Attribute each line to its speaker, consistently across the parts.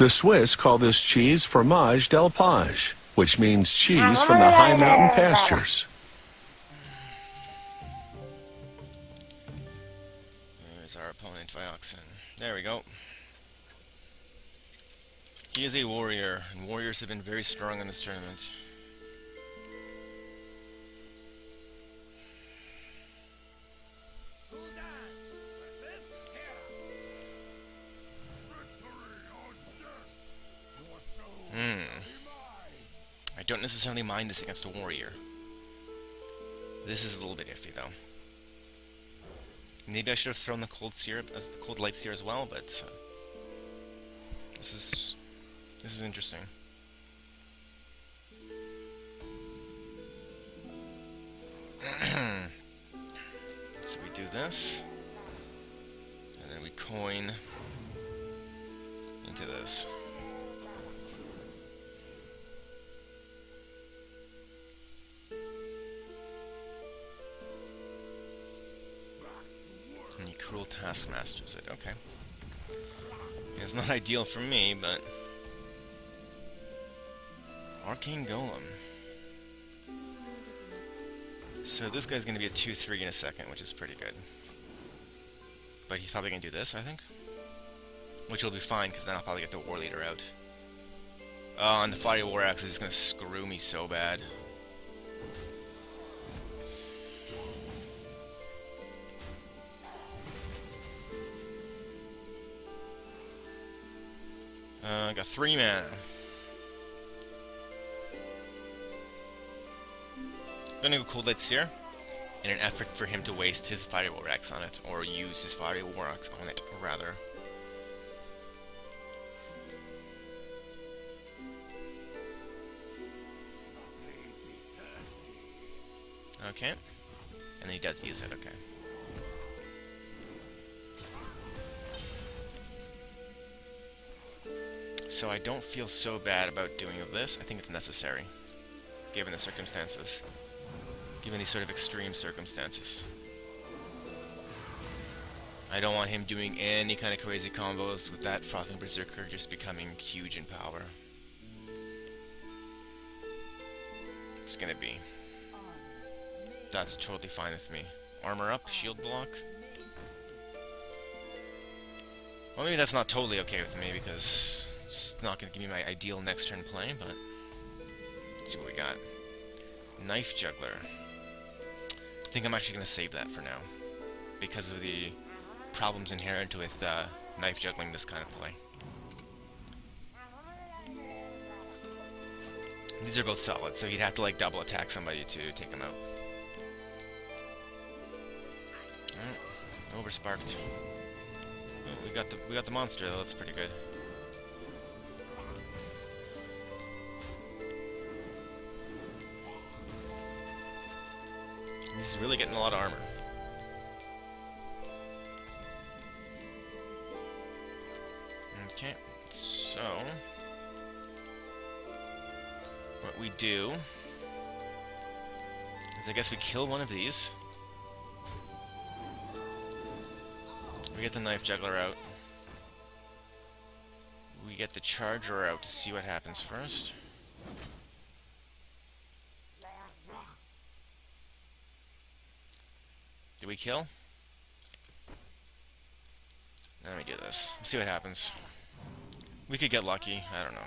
Speaker 1: The Swiss call this cheese fromage d'alpage, which means cheese from the high mountain pastures.
Speaker 2: There's our opponent, Vioxen. There we go. He is a warrior, and warriors have been very strong in this tournament. I don't necessarily mind this against a warrior. This is a little bit iffy, though. Maybe I should have thrown the cold syrup, as the cold light seer as well, but this is interesting. So we do this, and then we coin into this. And he cruel taskmasters it. Okay. It's not ideal for me, but Arcane Golem. So this guy's going to be a 2-3 in a second, which is pretty good. But he's probably going to do this, I think. Which will be fine, because then I'll probably get the War Leader out. Oh, and the Fiery War Axe is just going to screw me so bad. I got 3 mana. Gonna go Cold Light Seer in an effort for him to waste his Fiery War Axe on it, or use his Fiery War Axe on it, rather. Okay. And then he does use it, okay. So I don't feel so bad about doing this. I think it's necessary, given the circumstances. Given these sort of extreme circumstances. I don't want him doing any kind of crazy combos with that Frothing Berserker just becoming huge in power. It's gonna be. That's totally fine with me. Armor up, shield block. Well, maybe that's not totally okay with me, because it's not going to give me my ideal next turn play, but let's see what we got. Knife Juggler. I think I'm actually going to save that for now, because of the problems inherent with knife juggling this kind of play. These are both solid, so he'd have to like double attack somebody to take him out. Alright, oversparked. Oh, we got the monster though. That's pretty good. He's really getting a lot of armor. Okay, so what we do is I guess we kill one of these. We get the Knife Juggler out. We get the Charger out to see what happens first. Do we kill? Let me do this. Let's see what happens. We could get lucky. I don't know.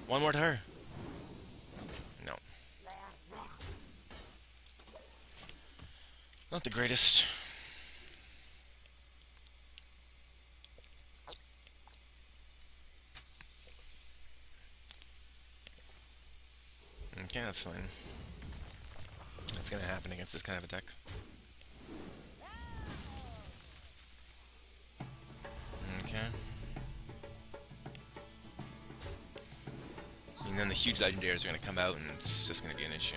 Speaker 2: One more to her. No. Not the greatest. Okay, that's fine. That's gonna happen against this kind of a deck. Okay. And then the huge legendaries are gonna come out and it's just gonna be an issue.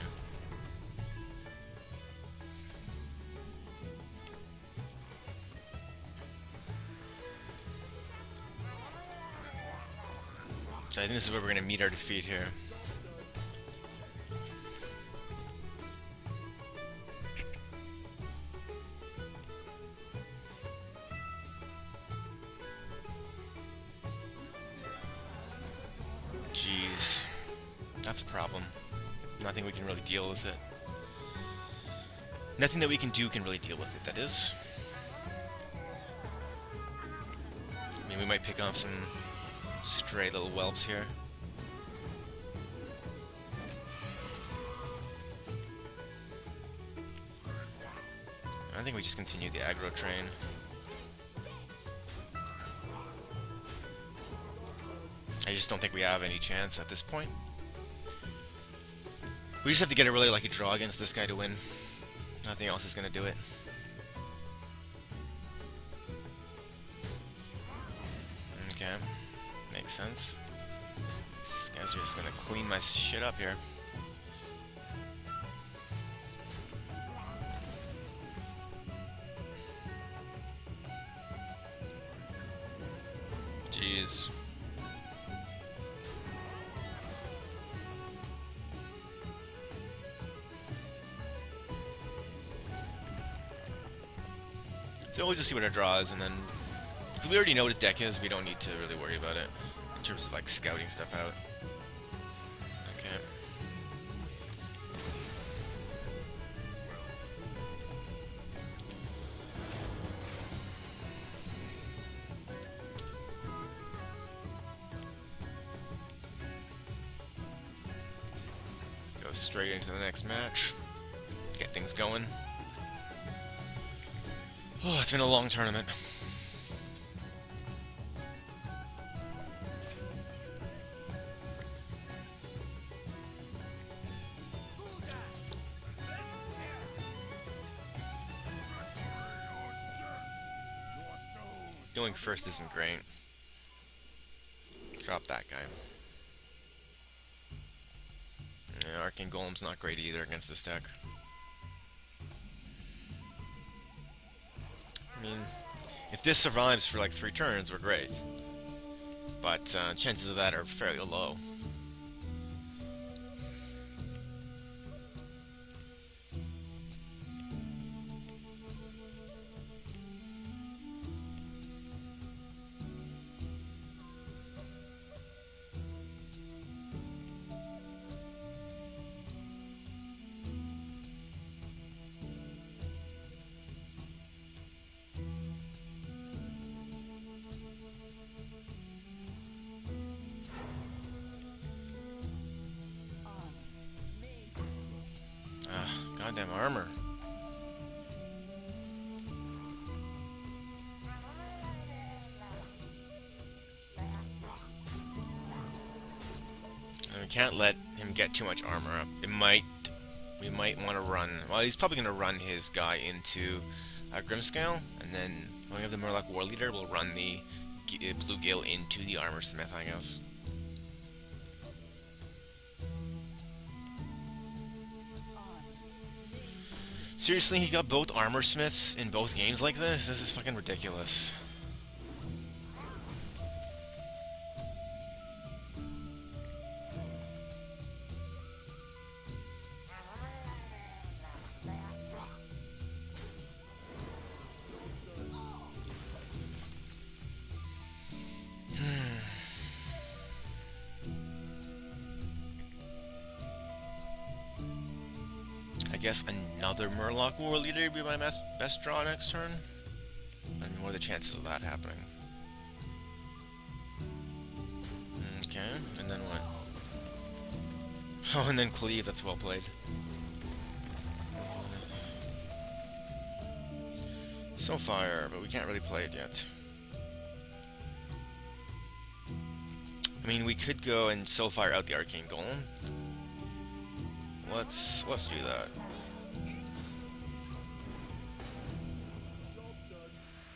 Speaker 2: So I think this is where we're gonna meet our defeat here. jeez. That's a problem. Nothing we can really deal with it. Nothing that we can do can really deal with it, that is. I mean, we might pick off some stray little whelps here. I think we just continue the aggro train. I just don't think we have any chance at this point. We just have to get a really lucky draw against this guy to win. Nothing else is going to do it. Okay. Makes sense. These guys are just going to clean my shit up here. Jeez. So we'll just see what our draw is, and then... Because we already know what his deck is, we don't need to really worry about it. In terms of, like, scouting stuff out. Okay. Go straight into the next match. Get things going. Oh, it's been a long tournament. Going first isn't great. Drop that guy. Yeah, Arcane Golem's not great either against this deck. I mean, if this survives for like 3 turns, we're great. But chances of that are fairly low. Goddamn armor. And we can't let him get too much armor up. We might want to run. Well, he's probably going to run his guy into Grimscale, and then when we have the Murloc War Leader, we'll run the Blue Gale into the Armor Smith, I guess. Seriously, he got both Armor Smiths in both games like this? This is fucking ridiculous. I guess another Murloc War Leader would be my best draw next turn. I mean, what are the chances of that happening? Okay, and then what? Oh, and then Cleave, that's well played. Soulfire, but we can't really play it yet. I mean, we could go and Soulfire out the Arcane Golem. Let's do that.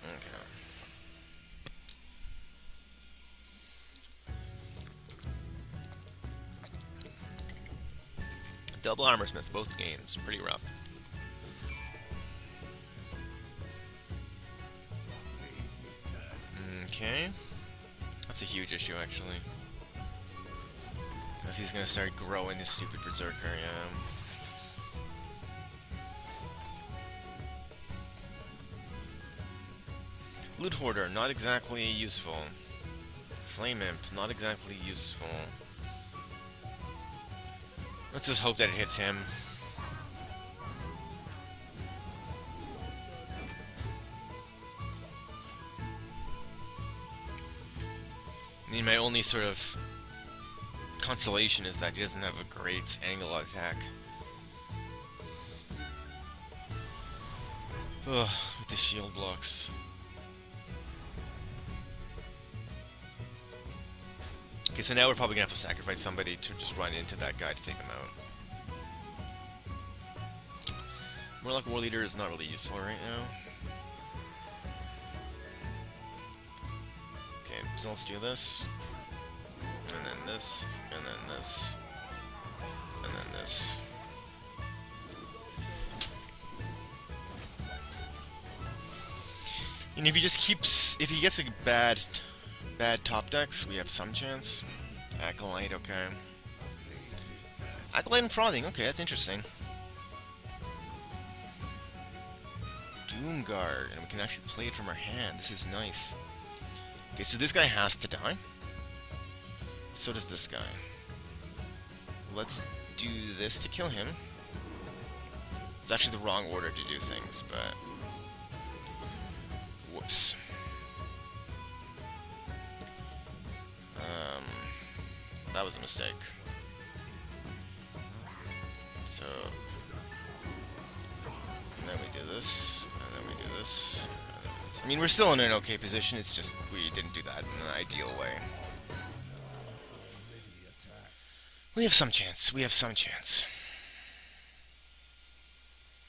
Speaker 2: Okay. Double Armor Smiths, both games. Pretty rough. Okay. That's a huge issue, actually. Because he's gonna start growing his stupid Berserker, yeah. Loot Hoarder, not exactly useful. Flame Imp, not exactly useful. Let's just hope that it hits him. I mean, my only sort of consolation is that he doesn't have a great angle attack. Ugh, with the shield blocks. Okay, so now we're probably gonna have to sacrifice somebody to just run into that guy to take him out. Murloc War Leader is not really useful right now. Okay, so let's do this. And then this. And then this. And then this. And if he just keeps... If he gets a bad top decks, we have some chance. Acolyte, okay. Acolyte and Frothing, okay, that's interesting. Doomguard, and we can actually play it from our hand. This is nice. Okay, so this guy has to die. So does this guy. Let's do this to kill him. It's actually the wrong order to do things, but... Whoops. That was a mistake. So... And then we do this, and then we do this. I mean, we're still in an okay position, it's just we didn't do that in an ideal way. We have some chance, we have some chance.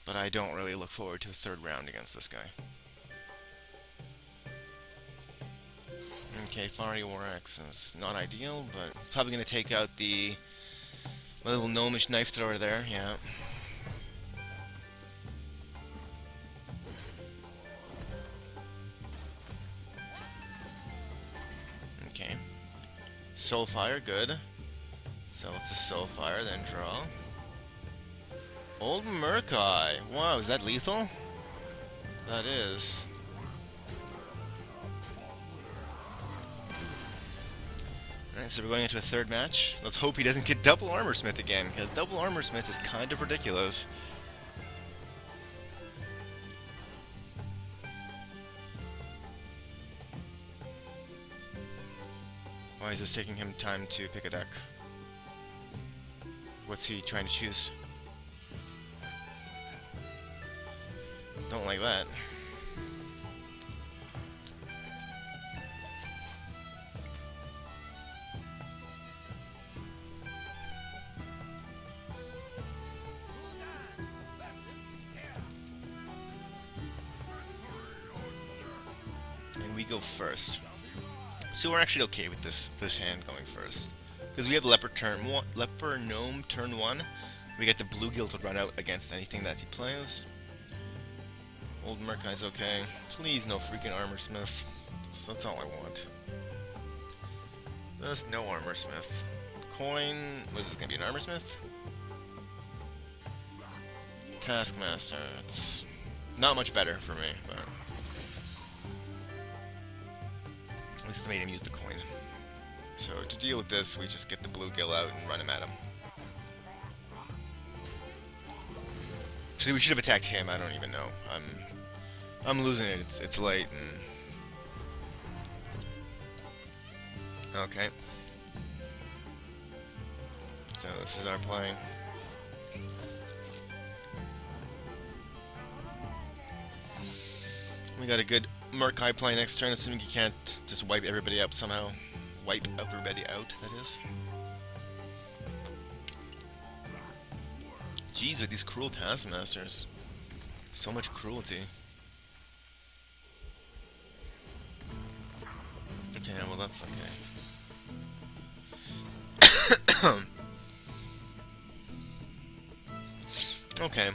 Speaker 2: But I don't really look forward to a third round against this guy. Okay, Fiery War Axe is not ideal, but it's probably going to take out my little gnomish knife thrower there, yeah. Okay. Soulfire, good. So it's a Soulfire, then draw. Old Murloc. Wow, is that lethal? That is. Alright, so we're going into a third match. Let's hope he doesn't get double Armorsmith again, because double Armorsmith is kind of ridiculous. Why is this taking him time to pick a deck? What's he trying to choose? Don't like that. And we go first. So we're actually okay with this hand going first. Because we have Leper Gnome turn 1. We get the Bluegill to run out against anything that he plays. Old Murkai's okay. Please no freaking Armorsmith. That's all I want. There's no Armorsmith. Coin, what is this gonna be, an Armorsmith? Taskmaster, it's not much better for me, but at least I made him use the coin. So to deal with this, we just get the Bluegill out and run him at him. Actually, we should have attacked him. I don't even know. I'm losing it. It's late and okay. So this is our play. We got a good Murkai play next turn, assuming he can't just wipe everybody out somehow. Wipe everybody out, that is. Jeez, with these cruel Taskmasters. So much cruelty. Okay, well that's okay. Okay.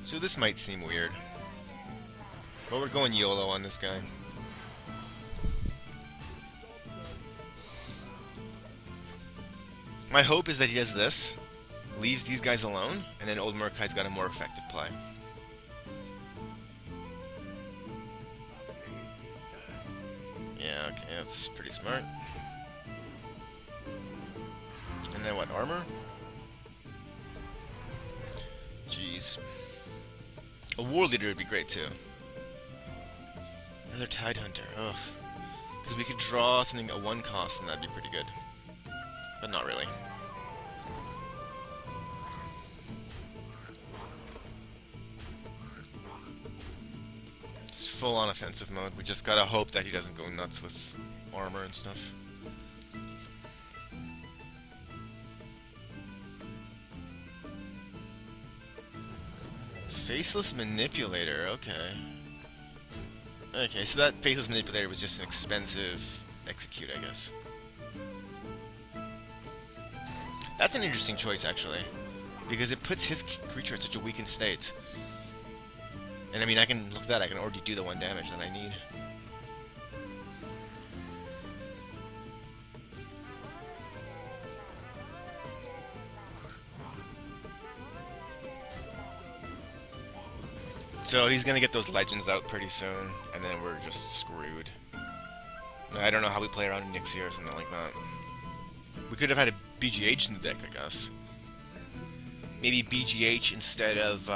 Speaker 2: So this might seem weird. But we're going YOLO on this guy. My hope is that he does this, leaves these guys alone, and then Old Murkai's got a more effective play. Yeah, okay, that's pretty smart. then what, armor? Jeez. A war leader would be great too. Another Tide Hunter, ugh. Because we could draw something at 1 cost and that'd be pretty good. But not really. It's full on offensive mode. We just gotta hope that he doesn't go nuts with armor and stuff. Faceless Manipulator, okay. Okay, so that Faceless Manipulator was just an expensive execute, I guess. That's an interesting choice, actually. Because it puts his creature in such a weakened state. And I mean, I can look at that, I can already do the 1 damage that I need. So he's gonna get those legends out pretty soon, and then we're just screwed. I don't know how we play around Nixie or something like that. We could have had a BGH in the deck, I guess. Maybe BGH instead of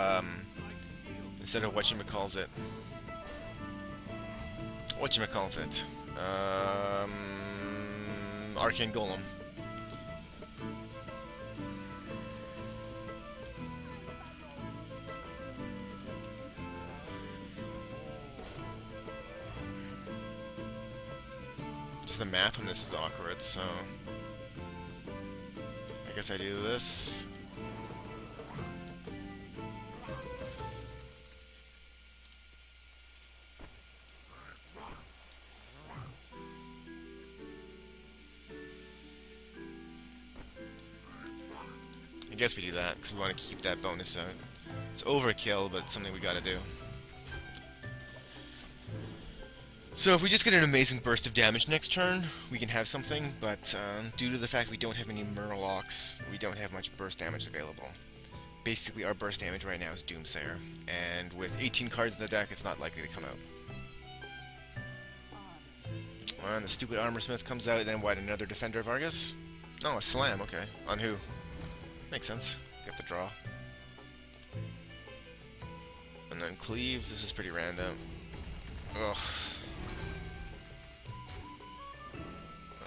Speaker 2: whatchamacallit. Whatchamacallit. Arcane Golem. The math on this is awkward, so I guess I do this. I guess we do that because we want to keep that bonus out. It's overkill, but it's something we gotta do. So if we just get an amazing burst of damage next turn, we can have something, but due to the fact we don't have any Murlocs, we don't have much burst damage available. Basically, our burst damage right now is Doomsayer, and with 18 cards in the deck, it's not likely to come out. And the stupid Armorsmith comes out, and then what, another Defender of Argus? Oh, a Slam, okay. On who? Makes sense. Get the draw. And then Cleave, this is pretty random. Ugh.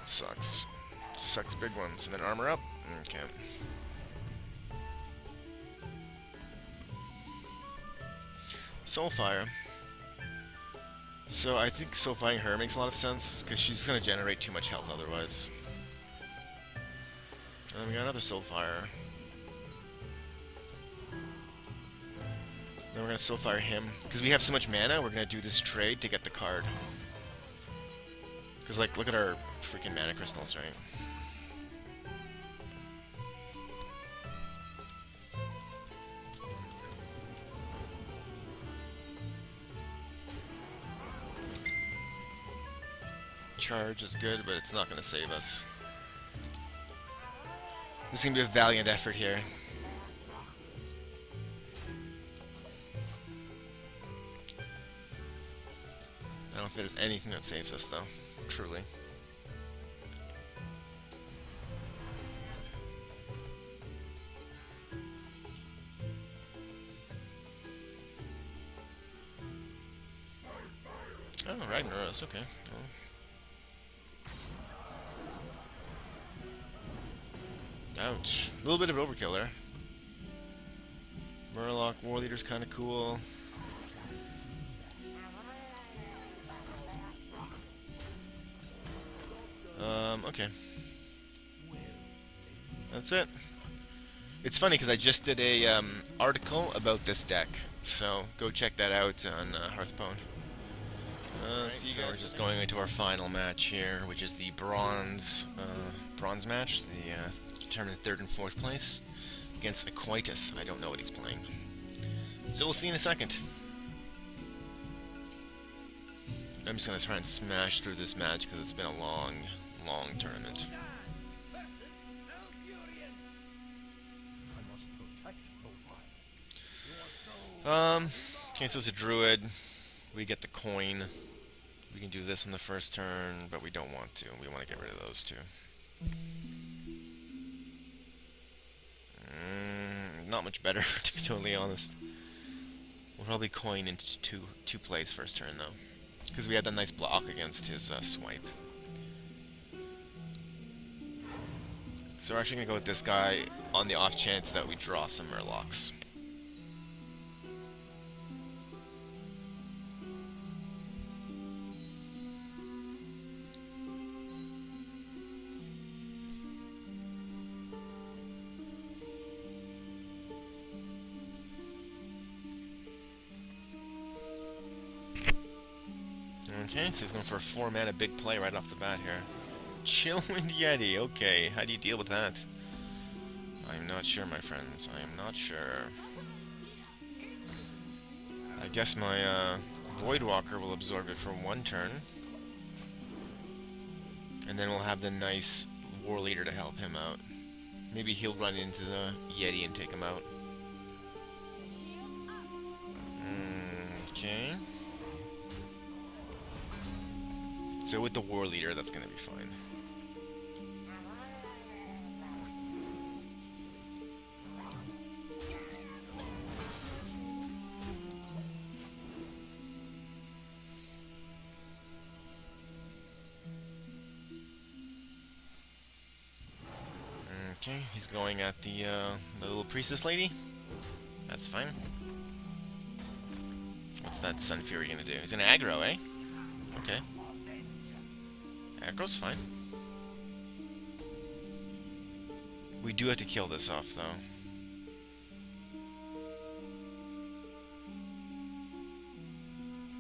Speaker 2: Sucks. Sucks big ones. And then armor up? Okay. Soulfire. So I think Soulfiring her makes a lot of sense, because she's going to generate too much health otherwise. And we got another Soulfire. Then we're going to Soulfire him. Because we have so much mana, we're going to do this trade to get the card. Because, like, look at our freaking mana crystals, right? Charge is good, but it's not going to save us. This is going to be a valiant effort here. I don't think there's anything that saves us, though. Truly. Oh, Ragnaros, okay. Well. Ouch. A little bit of overkill there. Murloc, War Leader's kind of cool. Okay. That's it. It's funny because I just did a article about this deck, so go check that out on Hearthstone. So we're just going into our final match here, which is the bronze match, the determined 3rd and 4th place against Aquitus. I don't know what he's playing, so we'll see in a second. I'm just gonna try and smash through this match because it's been a long tournament. Okay, so it's a druid. We get the coin. We can do this on the first turn, but we don't want to. We want to get rid of those two. not much better, to be totally honest. We'll probably coin into two plays first turn, though. Because we had that nice block against his swipe. So we're actually going to go with this guy on the off chance that we draw some Murlocs. Okay, so he's going for a 4-mana big play right off the bat here. Chillwind Yeti, okay. How do you deal with that? I'm not sure, my friends. I am not sure. I guess my Voidwalker will absorb it for 1 turn. And then we'll have the nice War Leader to help him out. Maybe he'll run into the Yeti and take him out. Okay. So with the War Leader, that's going to be fine. Okay, he's going at the little priestess lady. That's fine. What's that Sun Fury gonna do? He's gonna aggro, eh? Okay. Aggro's fine. We do have to kill this off, though.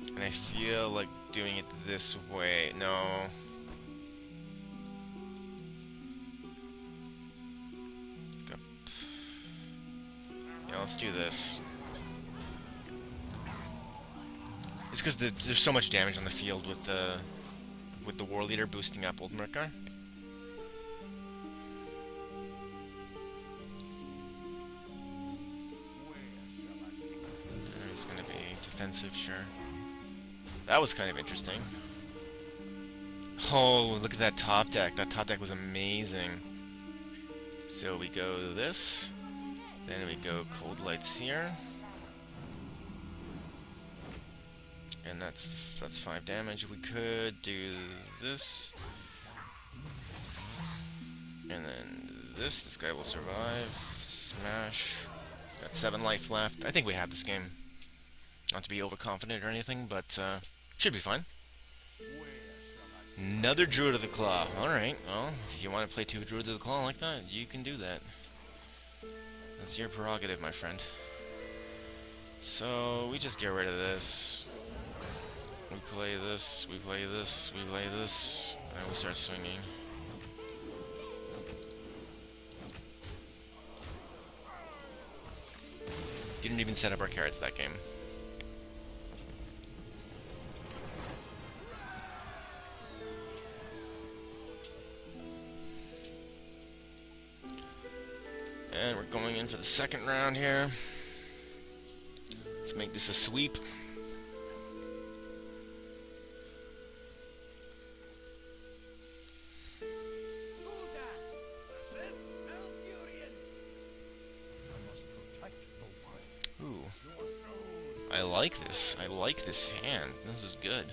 Speaker 2: And I feel like doing it this way. No. Yeah, let's do this. It's because there's so much damage on the field with the War Leader boosting up Old Murkar. He's gonna be defensive, sure. That was kind of interesting. Oh, look at that top deck. That top deck was amazing. So we go this. Then we go Cold Light Seer. And that's 5 damage. We could do this. And then this. This guy will survive. Smash. He's got 7 life left. I think we have this game. Not to be overconfident or anything, but should be fine. Another Druid of the Claw. Alright, well, if you want to play 2 Druids of the Claw like that, you can do that. That's your prerogative, my friend. So, we just get rid of this. We play this, we play this, we play this, and we start swinging. Didn't even set up our cards that game. And we're going in for the second round here. Let's make this a sweep. Ooh. I like this. I like this hand. This is good.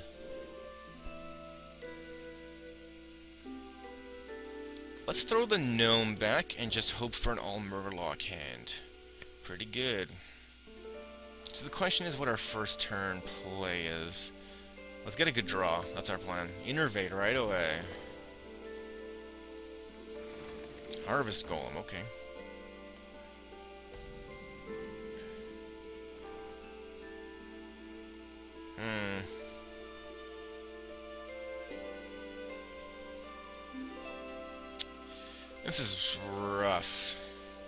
Speaker 2: Let's throw the gnome back and just hope for an all Murloc hand. Pretty good. So the question is what our first turn play is. Let's get a good draw. That's our plan. Innervate right away. Harvest Golem, okay. This is rough.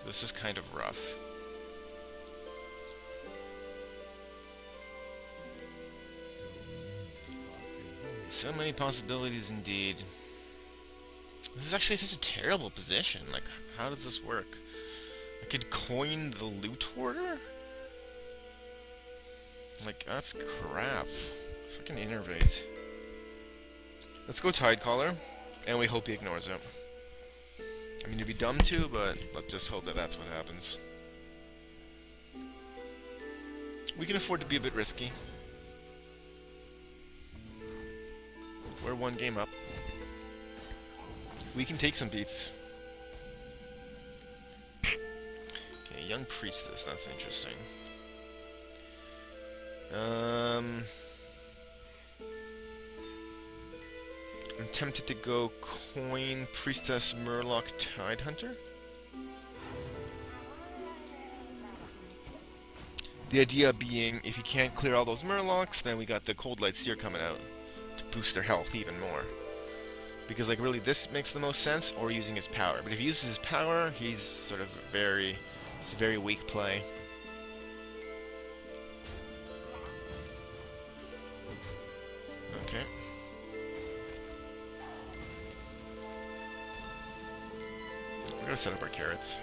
Speaker 2: This is kind of rough. So many possibilities indeed. This is actually such a terrible position. Like, how does this work? I could coin the Loot Hoarder? Like, that's crap. Freaking Innervate. Let's go Tidecaller, and we hope he ignores it. I mean, it'd be dumb to, but let's just hope that that's what happens. We can afford to be a bit risky. We're one game up. We can take some beats. Okay, young priestess. That's interesting. I'm tempted to go coin priestess Murloc Tidehunter. The idea being, if you can't clear all those Murlocs, then we got the Cold Light Seer coming out to boost their health even more. Because, like, really, this makes the most sense, or using his power. But if he uses his power, he's sort of it's a very weak play. Okay. We're gonna set up our carrots.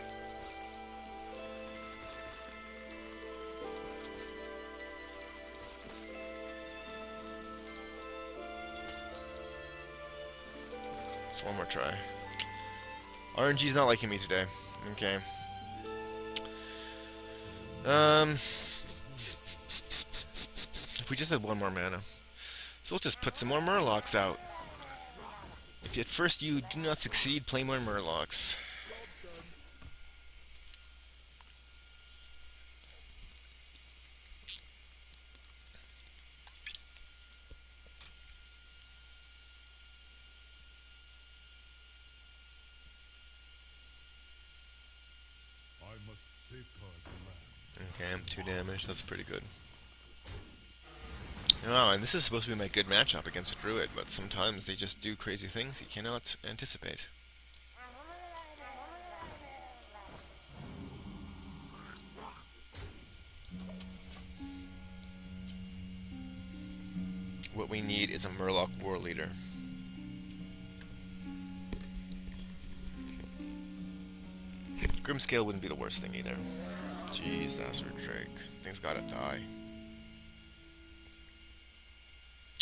Speaker 2: Just one more try. RNG's not liking me today. Okay. If we just had one more mana. So we'll just put some more Murlocs out. If at first you do not succeed, play more Murlocs. Okay, I'm 2 damage. That's pretty good. Oh, and this is supposed to be my good matchup against a druid, but sometimes they just do crazy things you cannot anticipate. What we need is a Murloc War Leader. Grimscale wouldn't be the worst thing either. Jeez, Astrid Drake. Thing's gotta die.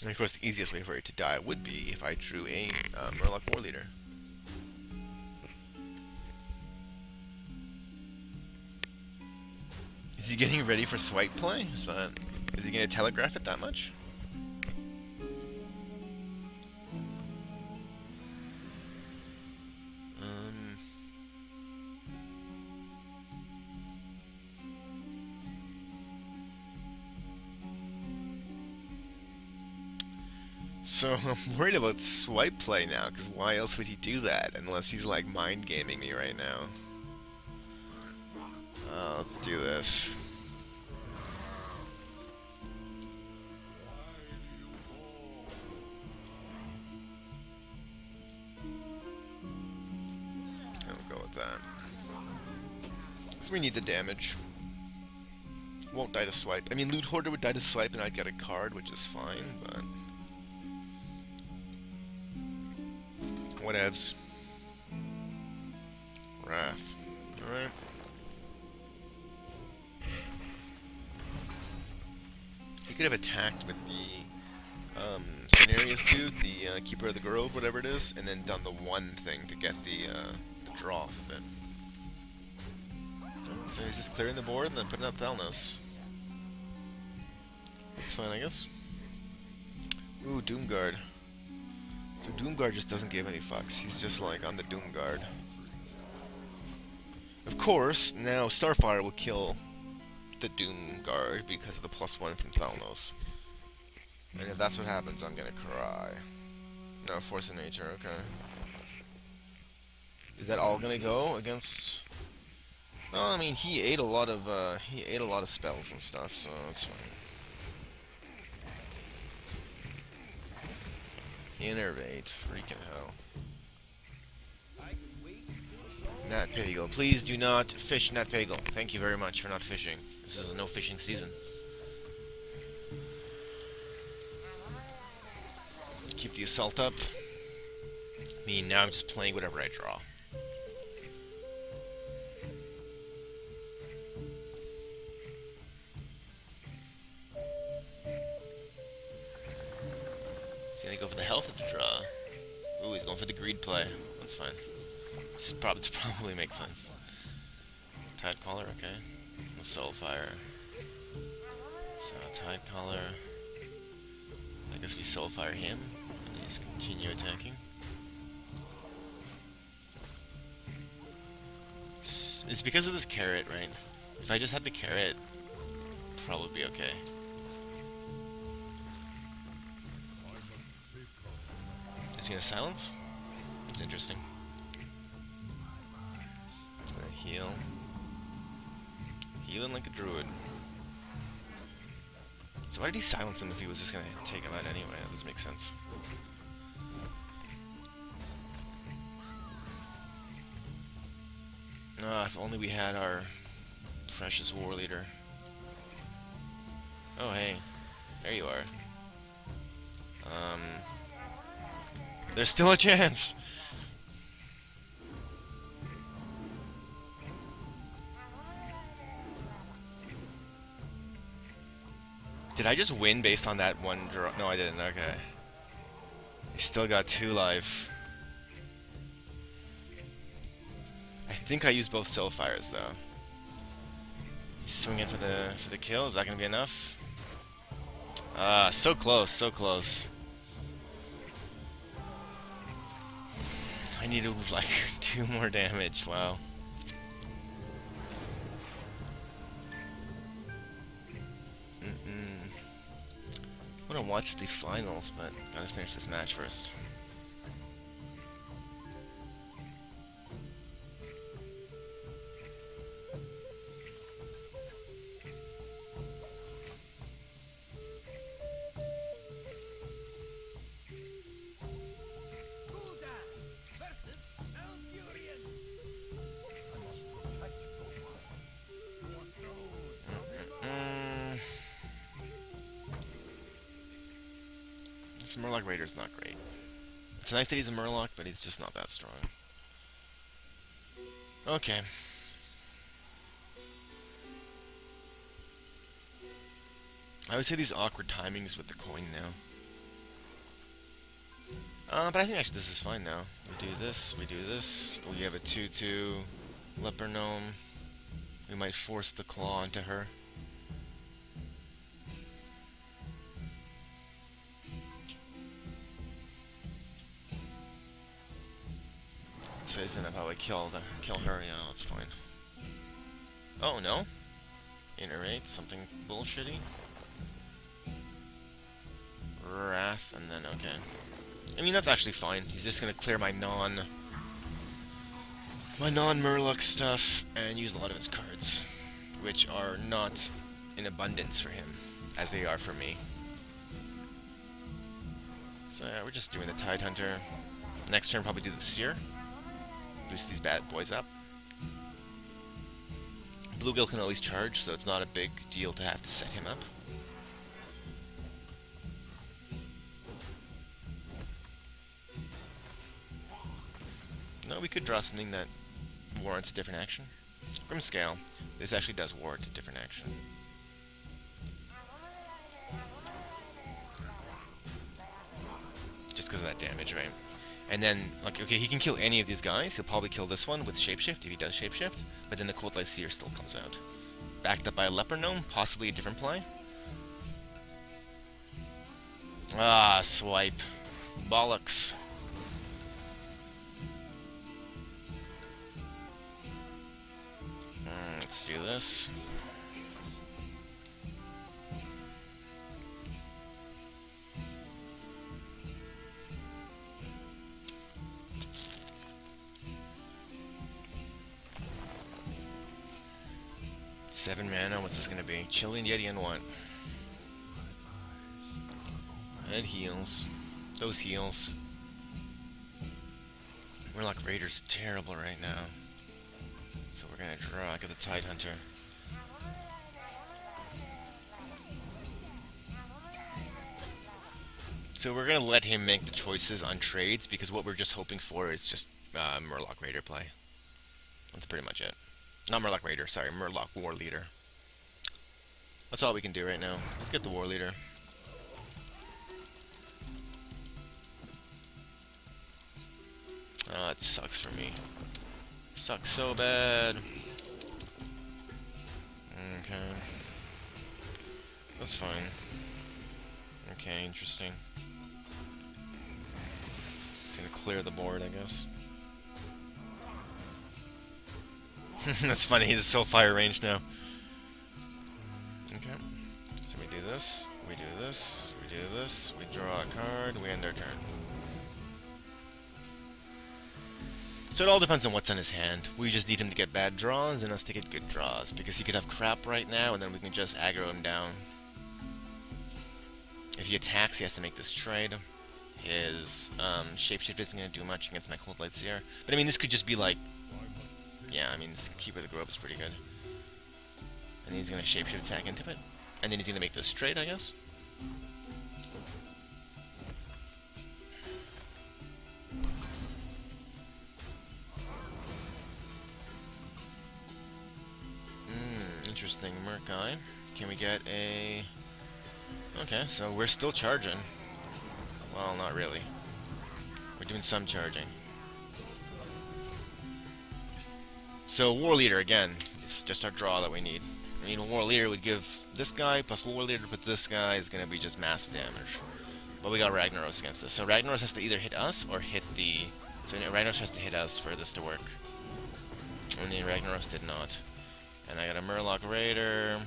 Speaker 2: And of course, the easiest way for it to die would be if I drew a Murloc War Leader. Is he getting ready for swipe play? Is he gonna telegraph it that much? So I'm worried about swipe play now, because why else would he do that, unless he's like mind gaming me right now. Let's do this. I'll go with that. Because we need the damage. Won't die to swipe. I mean, Loot Hoarder would die to swipe and I'd get a card, which is fine, but... whatevs. Wrath. Alright. He could have attacked with the Cenarius dude, the Keeper of the Grove, whatever it is, and then done the one thing to get the draw off of it. Oh, so he's just clearing the board and then putting out Thalnos. That's fine, I guess. Ooh, Doomguard. So Doomguard just doesn't give any fucks. He's just like on the Doomguard. Of course, now Starfire will kill the Doomguard because of the +1 from Thalnos. And if that's what happens, I'm gonna cry. No, Force of Nature, okay. Is that all gonna go against... well, I mean, he ate a lot of spells and stuff, so that's fine. Innervate, freaking hell. Nat Pagel, please do not fish Nat Pagel. Thank you very much for not fishing. This is a no fishing season. Keep the assault up. I mean, now I'm just playing whatever I draw. He's gonna go for the health of the draw. Ooh, he's going for the greed play. That's fine. This probably makes sense. Tide Caller, okay. The Soulfire. So, Tide Collar. I guess we Soulfire him, and then just continue attacking. It's because of this carrot, right? If I just had the carrot, probably be okay. Is he gonna silence? It's interesting. Heal. Healing like a druid. So why did he silence him if he was just gonna take him out anyway? That doesn't make sense. If only we had our precious war leader. Oh hey, there you are. There's still a chance! Did I just win based on that one draw? No, I didn't. Okay. He still got 2 life. I think I used both Soulfires though. He's swinging for the kill. Is that gonna be enough? Ah, so close, so close. I needed like 2 more damage. Wow. I want to watch the finals, but gotta finish this match first. This Murloc Raider's not great. It's nice that he's a Murloc, but he's just not that strong. Okay. I would say these awkward timings with the coin now. But I think actually this is fine now. We do this, we do this. We have a 2/2 Leper Gnome. We might force the claw onto her. So he's gonna probably kill her, yeah, that's fine. Oh no? Iterate, something bullshitty. Wrath, and then okay. I mean that's actually fine. He's just gonna clear my non-Murloc stuff and use a lot of his cards, which are not in abundance for him, as they are for me. So yeah, we're just doing the Tide Hunter. Next turn probably do the Seer. Boost these bad boys up. Bluegill can always charge, so it's not a big deal to have to set him up. No, we could draw something that warrants a different action. Grimscale. This actually does warrant a different action. Just because of that damage, right? And then, like, okay, he can kill any of these guys. He'll probably kill this one with Shapeshift, if he does Shapeshift. But then the Cold Light Seer still comes out. Backed up by a Leper Gnome, possibly a different play. Ah, swipe. Bollocks. Let's do this. Seven mana, what's this gonna be? Chilean Yeti and what? And heals. Those heals. Murloc Raider's terrible right now. So we're gonna draw. I got the Tide Hunter. So we're gonna let him make the choices on trades because what we're just hoping for is just Murloc Raider play. That's pretty much it. Not Murloc Raider, sorry, Murloc War Leader. That's all we can do right now. Let's get the War Leader. Oh, it sucks for me. Sucks so bad. Okay. That's fine. Okay, interesting. It's gonna clear the board, I guess. That's funny, he's so fire range now. Okay. So we do this, we do this, we do this, we draw a card, we end our turn. So it all depends on what's in his hand. We just need him to get bad draws and us to get good draws, because he could have crap right now and then we can just aggro him down. If he attacks, he has to make this trade. His shapeshift isn't going to do much against my Cold Light Seer. But I mean, this could just be like... Yeah, I mean, this Keeper of the Grove is pretty good. And he's going to shapeshift attack into it. And then he's going to make this trade, I guess. Interesting, Murkai. Can we get a... Okay, so we're still charging. Well, not really. We're doing some charging. So, War Leader, again, it's just our draw that we need. I mean, War Leader would give this guy, plus War Leader with this guy is going to be just massive damage. But we got Ragnaros against this. So Ragnaros has to either hit us or hit the... So Ragnaros has to hit us for this to work. And the Ragnaros did not. And I got a Murloc Raider.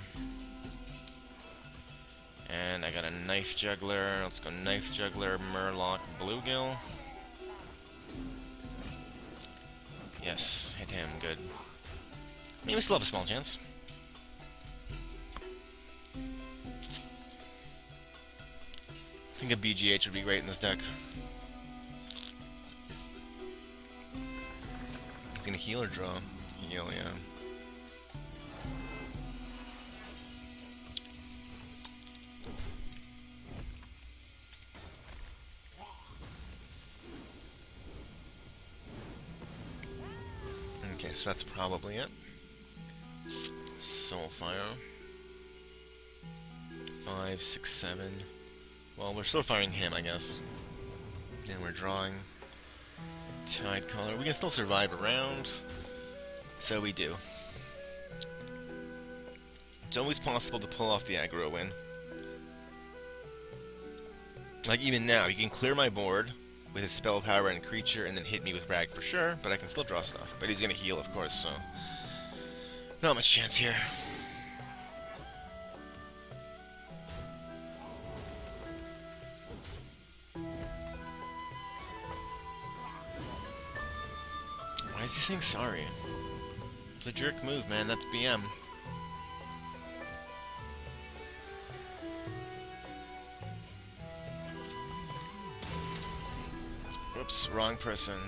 Speaker 2: And I got a Knife Juggler. Let's go Knife Juggler, Murloc, Bluegill. Yes, hit him, good. I mean, we still have a small chance. I think a BGH would be great in this deck. He's gonna heal or draw? Heal, yeah. Okay, so that's probably it. Soulfire. 5, 6, 7. Well, we're still firing him, I guess. And we're drawing Tidecaller. We can still survive a round. So we do. It's always possible to pull off the aggro win. Like even now, you can clear my board with his spell power and creature and then hit me with Rag for sure, but I can still draw stuff. But he's gonna heal, of course, so not much chance here. Why is he saying sorry? It's a jerk move, man. That's BM. Whoops, wrong person.